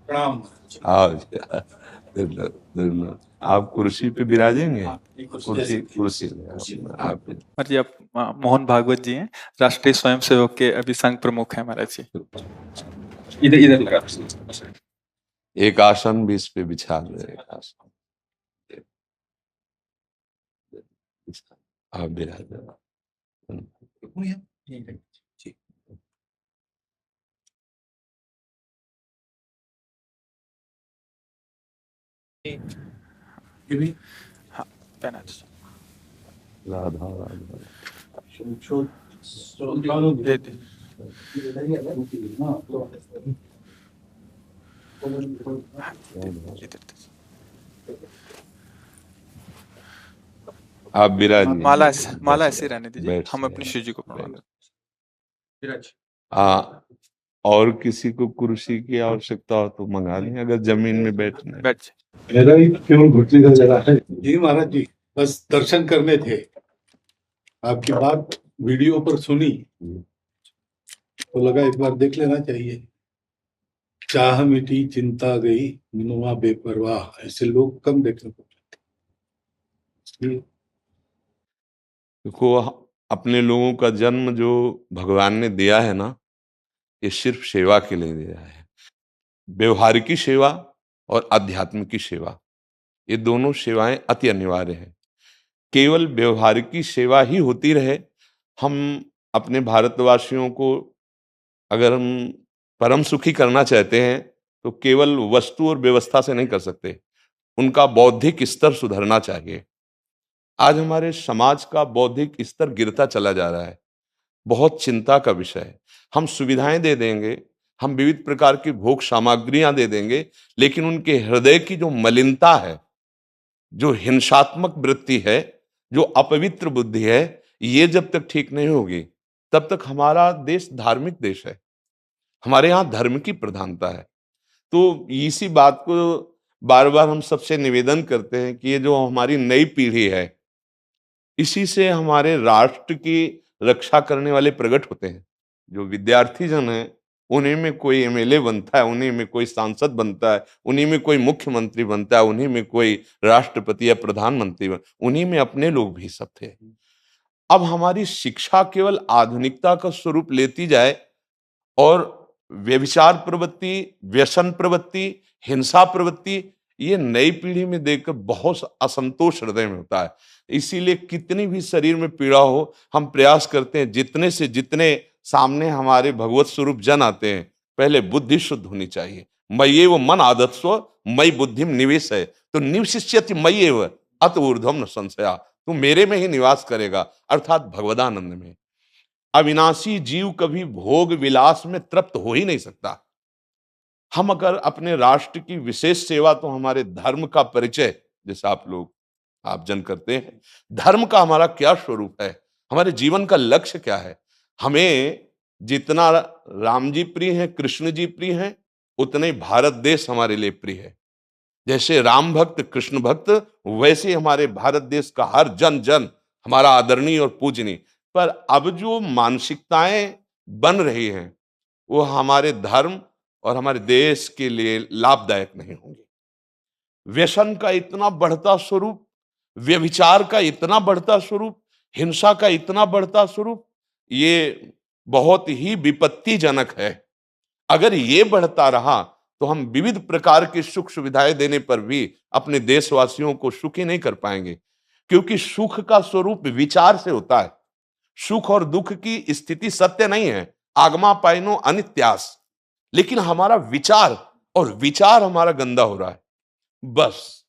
प्रणाम। आओ जी, धन्यवाद। आप कुर्सी पे विराजेंगे। कुर्सी कुर्सी आप जी, आप मोहन भागवत जी हैं, राष्ट्रीय स्वयंसेवक के अभी संघ प्रमुख हैं महाराज जी। इधर इधर लगा। एक आसन भी इस पे बिछा दो। एक आसन आप विराज। हाँ, पहना राधा राधा दे दे। इधर आप विराज। माला माला ऐसे रहने दीजिए, बैठ हम से अपनी शिव जी को प्रणाम करें। और किसी को कुर्सी की आवश्यकता हो तो मंगा लें, अगर जमीन में बैठना है। बैठ जाए। मेरा ही केवल घुटने का जरा है जी महाराज जी, बस दर्शन करने थे। आपकी बात वीडियो पर सुनी तो लगा एक बार देख लेना चाहिए। चाह मिटी चिंता गई मनुआ बेपरवाह, ऐसे लोग कम देखने को मिलते। देखो, अपने लोगों का जन्म जो भगवान ने दिया है ना, ये सिर्फ सेवा के लिए दिया है। व्यवहारिकी सेवा और आध्यात्मिक सेवा, ये दोनों सेवाएं अति अनिवार्य है। केवल व्यवहारिकी सेवा ही होती रहे, हम अपने भारतवासियों को अगर हम परम सुखी करना चाहते हैं तो केवल वस्तु और व्यवस्था से नहीं कर सकते, उनका बौद्धिक स्तर सुधरना चाहिए। आज हमारे समाज का बौद्धिक स्तर गिरता चला जा रहा है, बहुत चिंता का विषय है। हम सुविधाएं दे देंगे, हम विविध प्रकार की भोग सामग्रियां दे देंगे, लेकिन उनके हृदय की जो मलिनता है, जो हिंसात्मक वृत्ति है, जो अपवित्र बुद्धि है, ये जब तक ठीक नहीं होगी तब तक हमारा देश धार्मिक देश है, हमारे यहाँ धर्म की प्रधानता है। तो इसी बात को बार बार हम सबसे निवेदन करते हैं कि ये जो हमारी नई पीढ़ी है, इसी से हमारे राष्ट्र की रक्षा करने वाले प्रकट होते हैं। जो विद्यार्थी जन है, उन्हीं में कोई एमएलए बनता है, उन्हीं में कोई सांसद बनता है, उन्हीं में कोई मुख्यमंत्री बनता है, उन्हीं में कोई राष्ट्रपति या प्रधानमंत्री उन्हीं में अपने लोग भी सब थे। अब हमारी शिक्षा केवल आधुनिकता का स्वरूप लेती जाए और व्यभिचार प्रवृत्ति, व्यसन प्रवृत्ति, हिंसा प्रवृत्ति, ये नई पीढ़ी में देखकर बहुत असंतोष हृदय में होता है। इसीलिए कितनी भी शरीर में पीड़ा हो, हम प्रयास करते हैं जितने से जितने सामने हमारे भगवत स्वरूप जन आते हैं, पहले बुद्धि शुद्ध होनी चाहिए। मय्येव वो मन आदत्स्व मयि बुद्धिम निवेश है, तो निवशिष्यति मय्येव अत ऊर्ध्वम न संशया, तू मेरे में ही निवास करेगा, अर्थात भगवदानंद में। अविनाशी जीव कभी भोग विलास में तृप्त हो ही नहीं सकता। हम अगर अपने राष्ट्र की विशेष सेवा, तो हमारे धर्म का परिचय, जैसे आप जन करते हैं, धर्म का हमारा क्या स्वरूप है, हमारे जीवन का लक्ष्य क्या है। हमें जितना राम जी प्रिय हैं, कृष्ण जी प्रिय हैं, उतने ही भारत देश हमारे लिए प्रिय है। जैसे राम भक्त कृष्ण भक्त, वैसे हमारे भारत देश का हर जन जन हमारा आदरणीय और पूजनीय। पर अब जो मानसिकताएं बन रही हैं, वो हमारे धर्म और हमारे देश के लिए लाभदायक नहीं होंगी। व्यसन का इतना बढ़ता स्वरूप, व्यभिचार का इतना बढ़ता स्वरूप, हिंसा का इतना बढ़ता स्वरूप, ये बहुत ही विपत्तिजनक है। अगर ये बढ़ता रहा तो हम विविध प्रकार की सुख सुविधाएं देने पर भी अपने देशवासियों को सुखी नहीं कर पाएंगे, क्योंकि सुख का स्वरूप विचार से होता है। सुख और दुख की स्थिति सत्य नहीं है, आगमा पाइनो अनित्यास, लेकिन हमारा विचार, और विचार हमारा गंदा हो रहा है। बस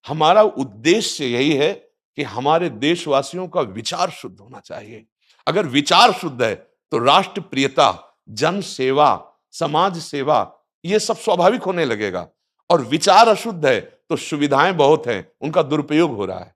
हमारा उद्देश्य यही है कि हमारे देशवासियों का विचार शुद्ध होना चाहिए। अगर विचार शुद्ध है तो राष्ट्र प्रियता, जन सेवा, समाज सेवा, ये सब स्वाभाविक होने लगेगा। और विचार अशुद्ध है तो सुविधाएं बहुत हैं, उनका दुरुपयोग हो रहा है।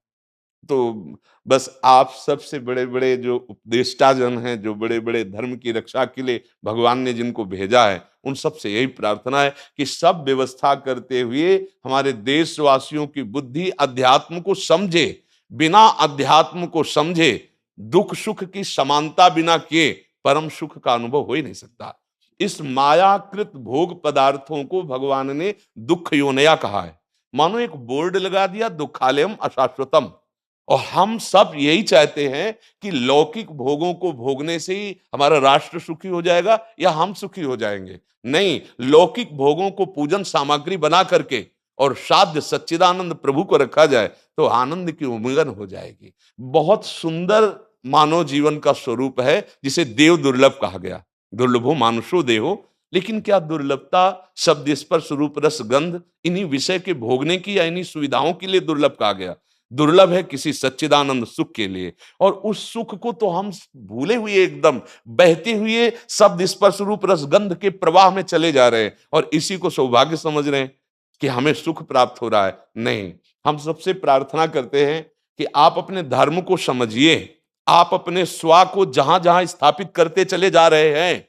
तो बस आप सबसे बड़े बड़े जो उपदेष्टा जन हैं, जो बड़े बड़े धर्म की रक्षा के लिए भगवान ने जिनको भेजा है, उन सबसे यही प्रार्थना है कि सब व्यवस्था करते हुए हमारे देशवासियों की बुद्धि अध्यात्म को समझे। बिना अध्यात्म को समझे दुख सुख की समानता बिना किए परम सुख का अनुभव हो ही नहीं सकता। इस मायाकृत भोग पदार्थों को भगवान ने दुख योनया कहा है। मानो एक बोर्ड लगा दिया, दुखालयम अशाश्वतम। और हम सब यही चाहते हैं कि लौकिक भोगों को भोगने से ही हमारा राष्ट्र सुखी हो जाएगा या हम सुखी हो जाएंगे। नहीं, लौकिक भोगों को पूजन सामग्री बना करके और साध्य सच्चिदानंद प्रभु को रखा जाए तो आनंद की उमंगन हो जाएगी। बहुत सुंदर मानव जीवन का स्वरूप है, जिसे देव दुर्लभ कहा गया। दुर्लभो मानुषो देहो। लेकिन क्या दुर्लभता शब्द स्पर्श रूप रस गंध इन्हीं विषय के भोगने की या इन्हीं सुविधाओं के लिए दुर्लभ कहा गया? दुर्लभ है किसी सच्चिदानंद सुख के लिए। और उस सुख को तो हम भूले हुए, एकदम बहते हुए शब्द स्पर्श रूप रस गंध के प्रवाह में चले जा रहे हैं और इसी को सौभाग्य समझ रहे हैं कि हमें सुख प्राप्त हो रहा है। नहीं, हम सबसे प्रार्थना करते हैं कि आप अपने धर्म को समझिए। आप अपने स्वा को जहां जहां स्थापित करते चले जा रहे हैं,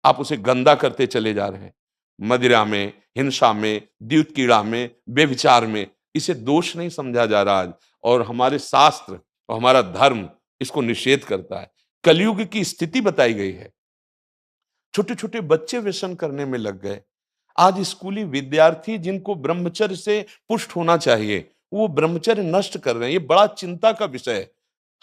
आप उसे गंदा करते चले जा रहे हैं। मदिरा में, हिंसा में, द्यूत कीड़ा में, व्यभिचार में, इसे दोष नहीं समझा जा रहा आज। और हमारे शास्त्र और हमारा धर्म इसको निषेध करता है। कलयुग की स्थिति बताई गई है। छोटे छोटे बच्चे व्यसन करने में लग गए। आज स्कूली विद्यार्थी जिनको ब्रह्मचर्य से पुष्ट होना चाहिए, वो ब्रह्मचर्य नष्ट कर रहे हैं। ये बड़ा चिंता का विषय है।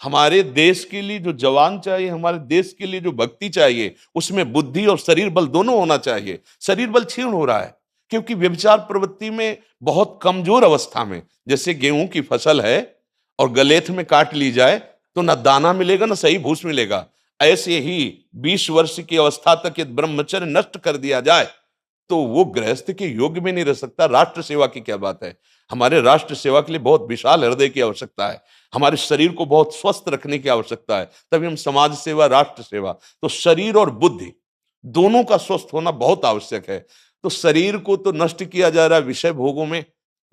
हमारे देश के लिए जो जवान चाहिए, हमारे देश के लिए जो भक्ति चाहिए, उसमें बुद्धि और शरीर बल दोनों होना चाहिए। शरीर बल क्षीण हो रहा है क्योंकि व्यभिचार प्रवृत्ति में बहुत कमजोर अवस्था में, जैसे गेहूं की फसल है और गलेथ में काट ली जाए तो न दाना मिलेगा न सही भूस मिलेगा। ऐसे ही 20 वर्ष की अवस्था तक यदि ब्रह्मचर्य नष्ट कर दिया जाए तो वो गृहस्थ के योग्य में नहीं रह सकता। राष्ट्र सेवा की क्या बात है। हमारे राष्ट्र सेवा के लिए बहुत विशाल हृदय की आवश्यकता है। हमारे शरीर को बहुत स्वस्थ रखने की आवश्यकता है, तभी हम समाज सेवा, राष्ट्र सेवा। तो शरीर और बुद्धि दोनों का स्वस्थ होना बहुत आवश्यक है। तो शरीर को तो नष्ट किया जा रहा है विषय भोगों में।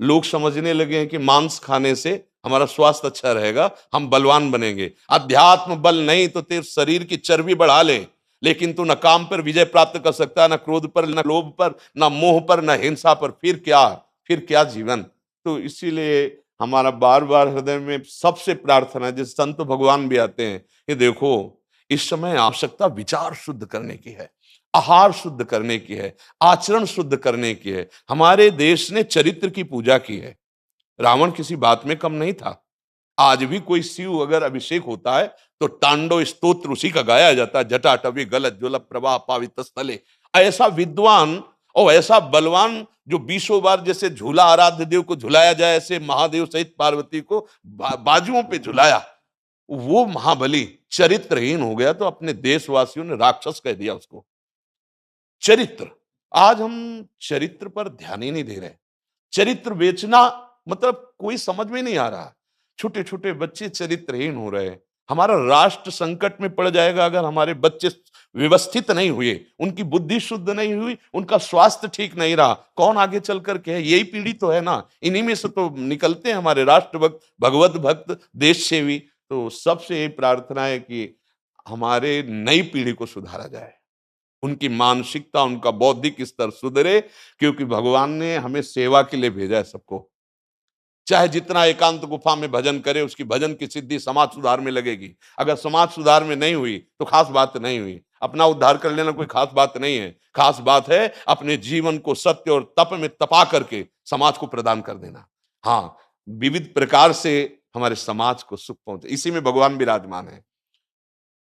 लोग समझने लगे हैं कि मांस खाने से हमारा स्वास्थ्य अच्छा रहेगा, हम बलवान बनेंगे। अध्यात्म बल नहीं तो तेरे शरीर की चर्बी बढ़ा ले, लेकिन तू न काम पर विजय प्राप्त कर सकता, न क्रोध पर, न लोभ पर, न मोह पर, न हिंसा पर। फिर क्या जीवन। तो इसीलिए हमारा बार बार हृदय में सबसे प्रार्थना है, जिस संत भगवान भी आते हैं, ये देखो इस समय आवश्यकता विचार शुद्ध करने की है, आहार शुद्ध करने की है, आचरण शुद्ध करने की है। हमारे देश ने चरित्र की पूजा की है। रावण किसी बात में कम नहीं था। आज भी कोई शिव अगर अभिषेक होता है तो तांडव स्तोत्र उसी का गाया जाता है। जटाटवी गलत ज्वल प्रवाह पावित स्थले। ऐसा विद्वान और ऐसा बलवान जो 20 बार जैसे झूला आराध्य देव को झुलाया जाए, ऐसे महादेव सहित पार्वती को बाजुओं पे झुलाया, वो महाबली चरित्रहीन हो गया तो अपने देशवासियों ने राक्षस कह दिया उसको। चरित्र, आज हम चरित्र पर ध्यान ही नहीं दे रहे। चरित्र बेचना मतलब कोई समझ में नहीं आ रहा। छोटे छोटे बच्चे चरित्रहीन हो रहे हैं। हमारा राष्ट्र संकट में पड़ जाएगा अगर हमारे बच्चे व्यवस्थित नहीं हुए, उनकी बुद्धि शुद्ध नहीं हुई, उनका स्वास्थ्य ठीक नहीं रहा। कौन आगे चल करके है? यही पीढ़ी तो है ना। इन्हीं में से तो निकलते हैं हमारे राष्ट्र भक्त, भगवत भक्त, देश सेवी। तो सबसे यही प्रार्थना है कि हमारे नई पीढ़ी को सुधारा जाए, उनकी मानसिकता, उनका बौद्धिक स्तर सुधरे, क्योंकि भगवान ने हमें सेवा के लिए भेजा है सबको। चाहे जितना एकांत गुफा में भजन करे, उसकी भजन की सिद्धि समाज सुधार में लगेगी। अगर समाज सुधार में नहीं हुई तो खास बात नहीं हुई। अपना उद्धार कर लेना कोई खास बात नहीं है। खास बात है अपने जीवन को सत्य और तप में तपा करके समाज को प्रदान कर देना। हाँ, विविध प्रकार से हमारे समाज को सुख पहुंचे, इसी में भगवान विराजमान है।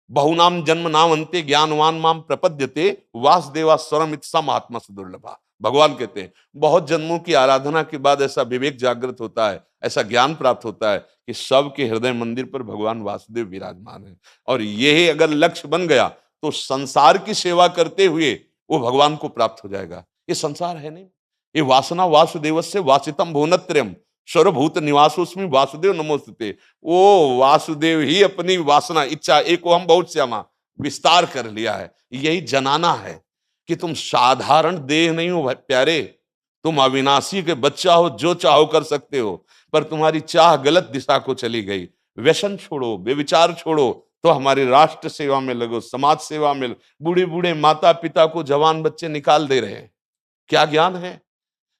बहुनाम जन्म नाम अंते ज्ञानवान माम प्रपद्यते वासुदेवा स्वरमित सम आत्मा दुर्लभा। भगवान कहते हैं बहुत जन्मों की आराधना के बाद ऐसा विवेक जागृत होता है, ऐसा ज्ञान प्राप्त होता है कि सबके हृदय मंदिर पर भगवान वासुदेव विराजमान है। और यही अगर लक्ष्य बन गया तो संसार की सेवा करते हुए वो भगवान को प्राप्त हो जाएगा। ये संसार है नहीं, ये वासना वासुदेवस्य वासितम भुवनत्रयम् सर्वभूत निवासोस्मि वासुदेव नमोस्तुते। वो वासुदेव ही अपनी वासना, इच्छा, एको हम बहुत श्यामा विस्तार कर लिया है। यही जनाना है कि तुम साधारण देह नहीं हो प्यारे, तुम अविनाशी के बच्चा हो, जो चाहो कर सकते हो। पर तुम्हारी चाह गलत दिशा को चली गई। व्यसन छोड़ो, बेविचार छोड़ो, तो हमारी राष्ट्र सेवा में लगो, समाज सेवा में। बूढ़े बूढ़े माता पिता को जवान बच्चे निकाल दे रहे हैं। क्या ज्ञान है?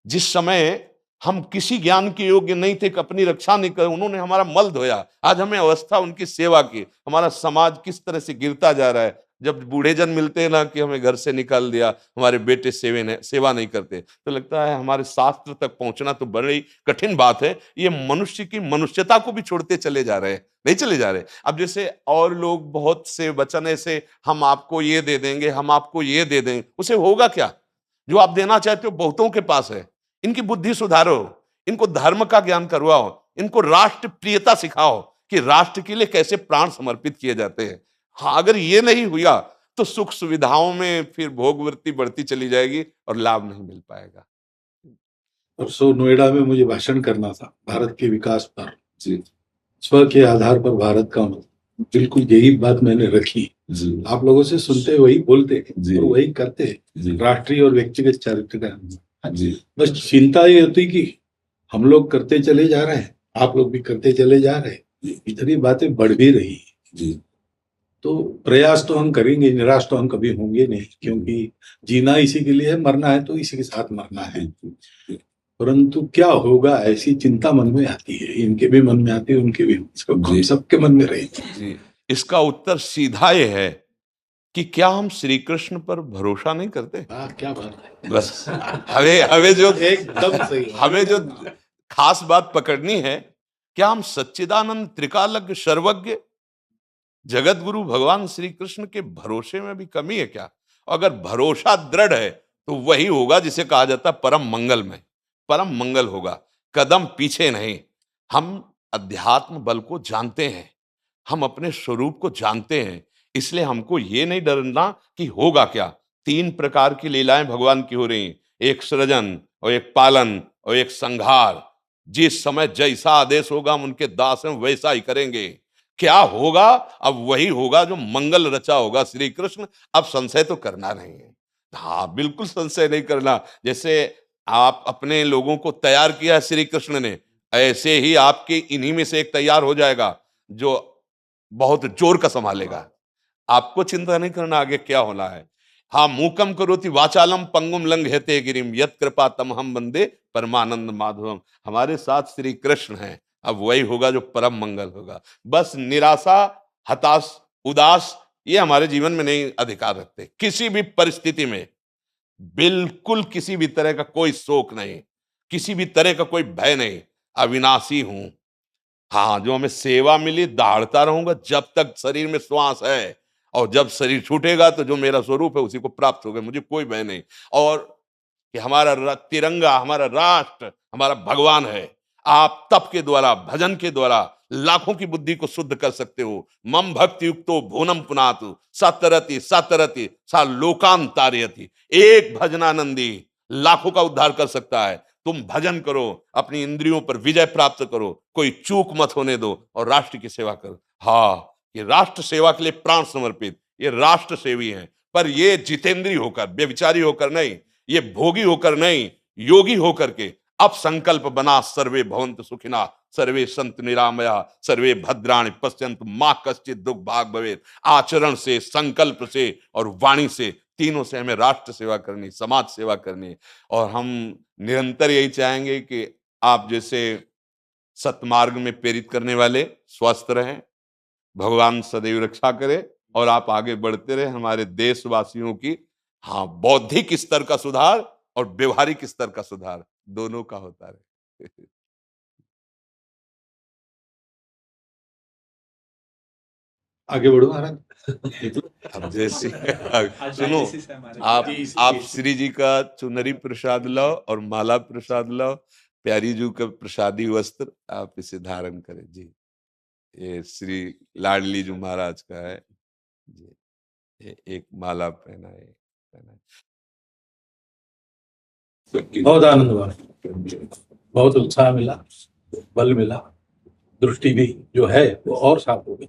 जिस समय हम किसी ज्ञान के योग्य नहीं थे कि अपनी रक्षा नहीं कर, उन्होंने हमारा मल धोया। आज हमें अवस्था उनकी सेवा की। हमारा समाज किस तरह से गिरता जा रहा है। जब बूढ़े जन मिलते हैं ना कि हमें घर से निकाल दिया, हमारे बेटे सेवा नहीं करते, तो लगता है हमारे शास्त्र तक पहुंचना तो बड़ी कठिन बात है। ये मनुष्य की मनुष्यता को भी छोड़ते चले जा रहे हैं, नहीं चले जा रहे। अब जैसे और लोग बहुत से वचन ऐसे, हम आपको ये दे देंगे, हम आपको ये दे देंगे, उसे होगा क्या? जो आप देना चाहते हो बहुतों के पास है। इनकी बुद्धि सुधारो, इनको धर्म का ज्ञान करवाओ, इनको राष्ट्र प्रियता सिखाओ कि राष्ट्र के लिए कैसे प्राण समर्पित किए जाते हैं। हाँ, अगर ये नहीं हुआ तो सुख सुविधाओं में फिर भोगवृत्ति बढ़ती चली जाएगी और लाभ नहीं मिल पाएगा। परसों नोएडा में मुझे भाषण करना था भारत के विकास पर, स्व के आधार पर भारत का मतलब, बिल्कुल यही बात मैंने रखी। आप लोगों से सुनते वही बोलते और वही करते, राष्ट्रीय और व्यक्तिगत चरित्र का। बस चिंता ये होती कि हम लोग करते चले जा रहे हैं, आप लोग भी करते चले जा रहे हैं, इतनी बातें बढ़ भी रही। तो प्रयास तो हम करेंगे, निराश तो हम कभी होंगे नहीं, क्योंकि जीना इसी के लिए है, मरना है तो इसी के साथ मरना है। परंतु क्या होगा ऐसी चिंता मन में आती है, इनके भी मन में आती है, उनके भी, सबके मन में रहेगी। इसका उत्तर सीधा ये है कि क्या हम श्री कृष्ण पर भरोसा नहीं करते? क्या बात है। बस हमें जो एकदम सही, हमें जो खास बात पकड़नी है, क्या हम सच्चिदानंद त्रिकालज्ञ सर्वज्ञ जगत गुरु भगवान श्री कृष्ण के भरोसे में भी कमी है क्या? अगर भरोसा दृढ़ है तो वही होगा जिसे कहा जाता है परम मंगल में, परम मंगल होगा, कदम पीछे नहीं। हम अध्यात्म बल को जानते हैं, हम अपने स्वरूप को जानते हैं, इसलिए हमको ये नहीं डरना कि होगा क्या। 3 प्रकार की लीलाएं भगवान की हो रही, एक सृजन और एक पालन और एक संहार। जिस समय जैसा आदेश होगा हम उनके दास हैं, वैसा ही करेंगे। क्या होगा? अब वही होगा जो मंगल रचा होगा श्री कृष्ण। अब संशय तो करना नहीं है। हाँ, बिल्कुल संशय नहीं करना। जैसे आप अपने लोगों को तैयार किया श्री कृष्ण ने, ऐसे ही आपके इन्हीं में से एक तैयार हो जाएगा जो बहुत जोर का संभालेगा। आपको चिंता नहीं करना आगे क्या होना है। हाँ, मूकम करोति वाचालम पंगुम लंघयते गिरिम यत् कृपा तमहम वंदे परमानंद माधवम। हमारे साथ श्री कृष्ण हैं, अब वही होगा जो परम मंगल होगा। बस निराशा, हताश, उदास ये हमारे जीवन में नहीं अधिकार रखते। किसी भी परिस्थिति में बिल्कुल किसी भी तरह का कोई शोक नहीं, किसी भी तरह का कोई भय नहीं। अविनाशी हूं। हाँ, जो हमें सेवा मिली दहाड़ता रहूंगा जब तक शरीर में श्वास है, और जब शरीर छूटेगा तो जो मेरा स्वरूप है उसी को प्राप्त होगा, मुझे कोई भय नहीं। और कि हमारा तिरंगा, हमारा राष्ट्र, हमारा भगवान है। आप तप के द्वारा, भजन के द्वारा लाखों की बुद्धि को शुद्ध कर सकते हो। मम भक्ति युक्तो भुवनम पुनातु सतरति सतरति सा लोकांतारयति। एक भजनानंदी लाखों का उद्धार कर सकता है। तुम भजन करो, अपनी इंद्रियों पर विजय प्राप्त करो, कोई चूक मत होने दो और राष्ट्र की सेवा करो। हाँ, ये राष्ट्र सेवा के लिए प्राण समर्पित, ये राष्ट्र सेवी हैं। पर ये जितेंद्रीय होकर, व्यभिचारी होकर नहीं, ये भोगी होकर नहीं, योगी होकर के अब संकल्प बना, सर्वे भवन्तु सुखिना, सर्वे सन्तु निरामया, सर्वे भद्राणि पश्यन्तु मा कश्चित् दुःख भाग् भवेत्। आचरण से, संकल्प से और वाणी से, तीनों से हमें राष्ट्र सेवा करनी, समाज सेवा करनी। और हम निरंतर यही चाहेंगे कि आप जैसे सतमार्ग में प्रेरित करने वाले स्वस्थ रहें, भगवान सदैव रक्षा करे और आप आगे बढ़ते रहे। हमारे देशवासियों की हाँ बौद्धिक स्तर का सुधार और व्यवहारिक स्तर का सुधार दोनों का होता रहे। आगे बढ़ो महाराज। अब जैसे सुनो, आप श्री जी का चुनरी प्रसाद लाओ और माला प्रसाद लाओ, प्यारी जी का प्रसादी वस्त्र आप इसे धारण करें जी। ये श्री लाडली जी महाराज का है जी, ये एक माला पहनाए। बहुत आनंद हुआ, बहुत उत्साह मिला, बल मिला, दृष्टि भी जो है वो और साफ हो गई।